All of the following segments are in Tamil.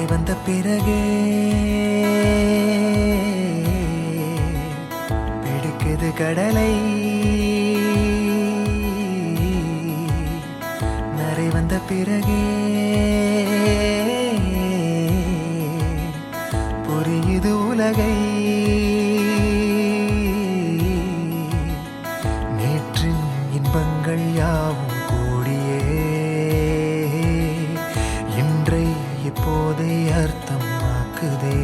நரை வந்த பிறகே பிடிக்குது கடலை. நரை வந்த பிறகே புரியுது உலகை. நேற்றின் இன்பங்கள் யாவும் கூடியே இன்றை இப்போதை அர்த்தமாக்குதே.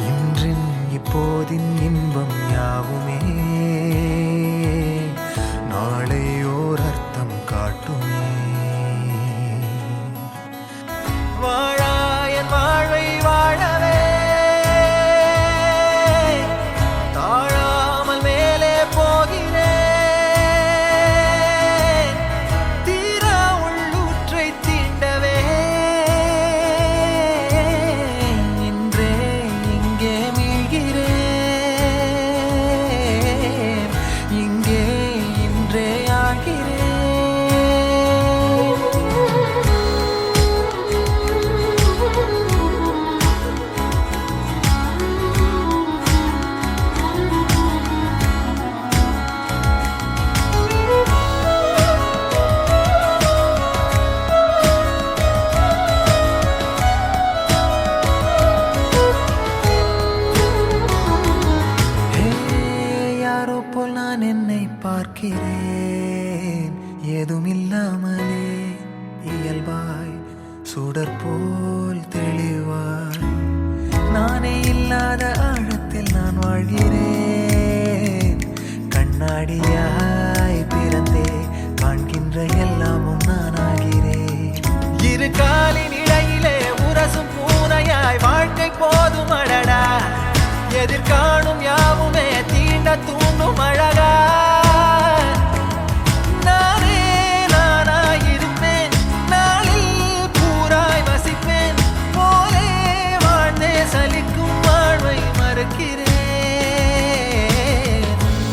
இன்றின் இப்போதின் இன்பம் யாவுமே நாளை ஓர் அர்த்தம் காட்டுமே. வாழாயன் வாழ்வை வாழவே தாழாமல் மேலே போகிறேன். தீரா உள்ளூற்றை தீண்டவே இன்றே இங்கே மீள்கிறேன். இங்கே இன்றே ஆகிறேன். யாரோ போல் நான் என்னை பார்க்கிறேன். ஏதுமில்லாமலே இயல்பாய் சுடர் போல் தெளிவாய் நானே இல்லாத ஆழத்தில் நான் வாழ்கிறேன். கண்ணாடியாய் பிறந்தே காண்கின்ற எல்லாமும் நான் ஆகிறேன். இரு காலின் இடையிலே உரசும் பூனையாய் வாழ்க்கை போதும் அடடா. எதிர்காணும் யாவுமே தீண்ட தூண்டும் அழகா. நானே நானாயிருப்பேன். நாளில் பூராய் வசிப்பேன். போலே வாழ்ந்தே சலிக்கும் வாழ்வை மறுக்கிறேன்.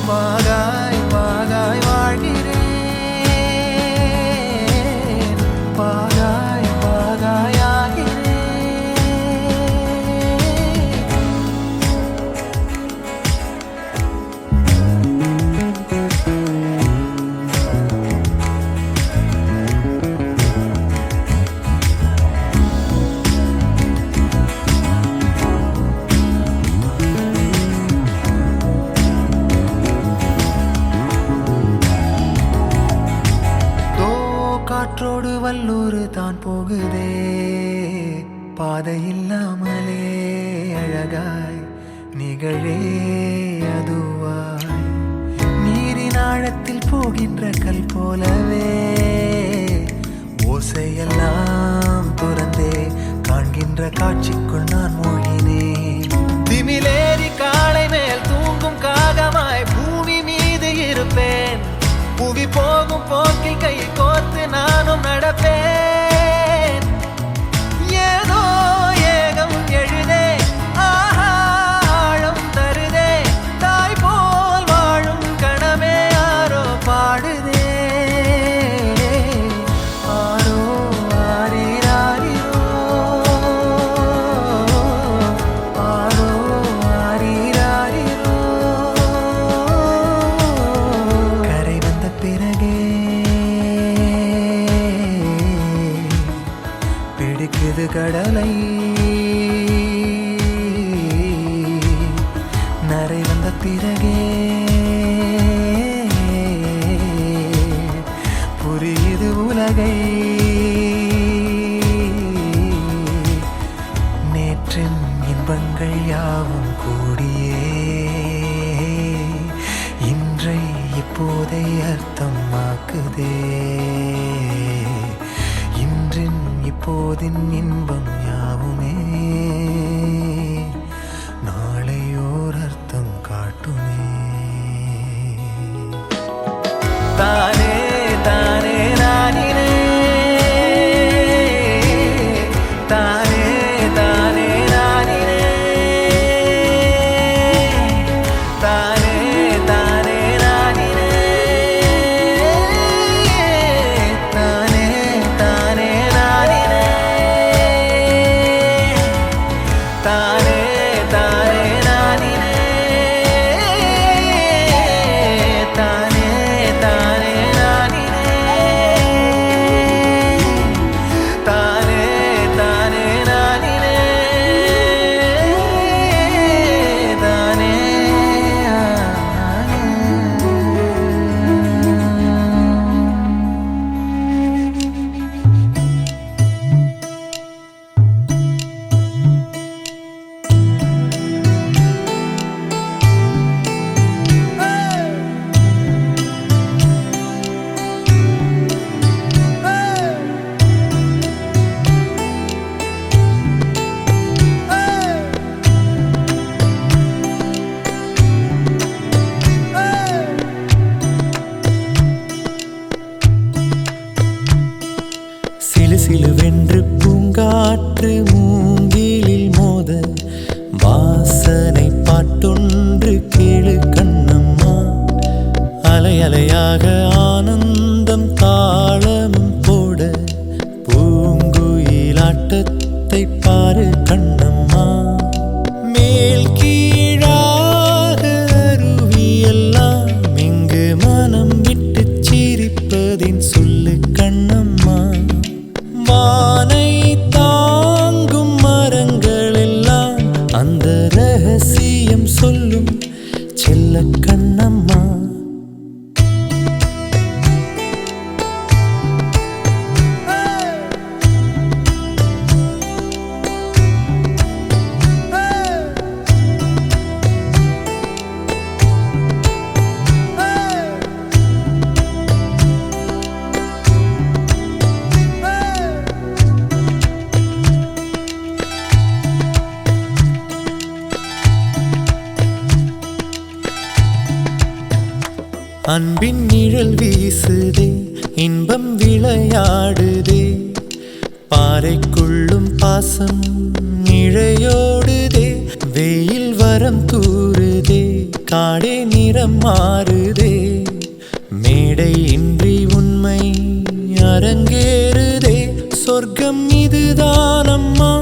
வாகாய் வாகாய் வாழ்கிறேன். வாகாய் வாகாய் ஆகிறேன். காற்றோடு வல்லூர் தான் போகுதே. பாதை இல்லாமலே அழகாய் நிகழே அதுவாய் நீரின் ஆழத்தில் போகின்ற கல் போலவே ஓசையெல்லாம் துறந்தே காண்கின்ற காட்சிக்குள் நான் மூழ்கினேன். திமிலேறி காலை மேல் தூங்கும் காகமாய் பூமி மீது இருப்பேன். புவி போகும் போக்கில் கை கோர்த்து நானும் நடப்பேன். ஏதோ ஏகம் எழுதே ஆஹா ஆழம் தருதே. தாய் போல் வாழும் கணமே ஆரோ பாடுதே. ஆரோ ஆரீராரிரோ ஆரோ ஆரீராரிரோ. கரை வந்த பிறகே பிடிக்குது கடலை. நரை வந்த பிறகே புரியுது உலகை. நேற்றின் இன்பங்கள் யாவும் கூடியே இன்றை இப்போதை அர்த்தமாக்குதே. இன்றின் இப்போதின் இன்பம் யாவுமே நாளை ஓர் அர்த்தம் காட்டுமே. தானே தானே நானினே தானே தானே நானினே தானே தானே நானினே தானே தானே நானினே. சிலுவென்று பூங்காற்று மூங்கிலில் மோத வாசனை பாட்டொன்று கேளு கண்ணம்மா. அலை அலையாக ஆனந்தம் தாளமும் போட பூங்குயிலாட்டத்தை பாரு கண்ணம்மா. மேல் கீழாக அருவியெல்லாம் இங்கு மனம் விட்டு சிரிப்பதின் சொல்லு கண்ணம்மா. வானை தாங்கும் மரங்கள் எல்லாம் அந்த ரகசியம் சொல்லும் செல்ல கண்ணம்மா. அன்பின் நிழல் வீசுதே, இன்பம் விளையாடுதே, பாறைக்குள்ளும் பாசம் இழையோடுதே. வெயில் வரம் தூறுதே, காடே நிறம் மாறுதே, மேடை இன்றி உண்மை அரங்கேறுதே. சொர்க்கம் இதுதானம்மா,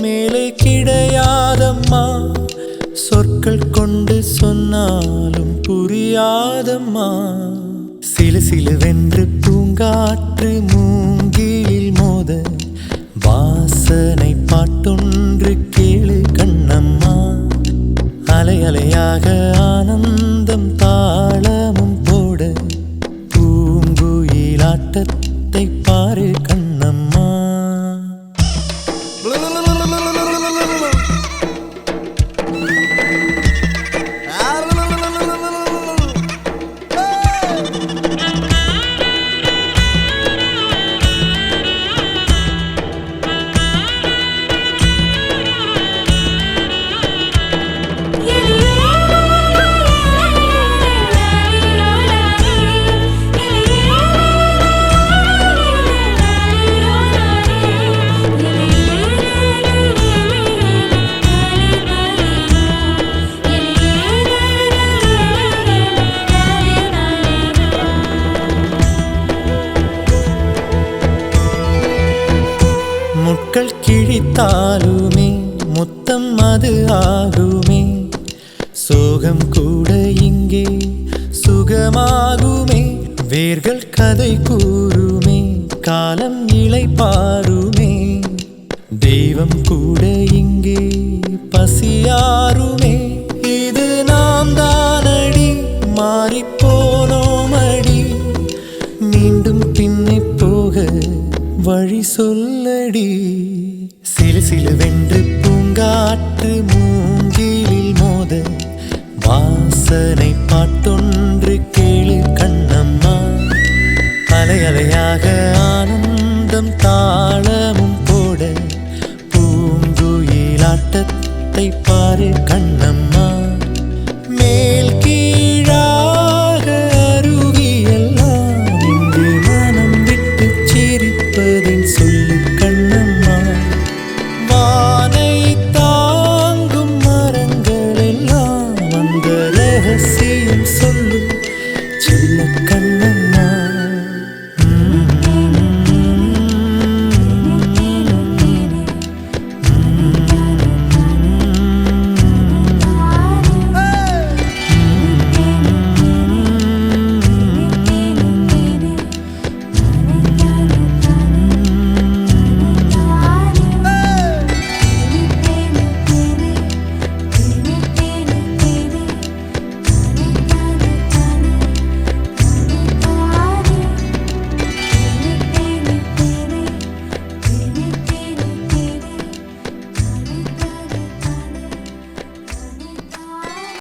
மேலே கிடையாதம்மா, சொற்கள் கொண்டு சொன்னாலும் புரியாதம்மா. சிலு சிலுவென்று பூங்காற்று மூங்கிலில் மோத வாசனை பாட்டொன்று கேளு கண்ணம்மா. அலை அலையாக ஆனந்தம் தாளமும் போட பூங்குயிலாட்டத்தை பாரு கண்ணம்மா. முட்கள் கிழித்தாலுமே முத்தம் அது ஆகுமே, சோகம் கூட இங்கே சுகமாகுமே. வேர்கள் கதை கூறுமே, காலம் இலை பாருமே, தெய்வம் கூட இங்கே பசியாருமே. இது நாம் தானடி, மாறிப்போனோமடி, மீண்டும் பின்னே போக வழி சொல்லடி. சிலு சிலுவென்று பூங்காற்று மூங்கிலில் மோத வாசனை பாட்டொன்று கேளு கண்ணம்மா. அலை அலையாக ஆனந்தம் தாள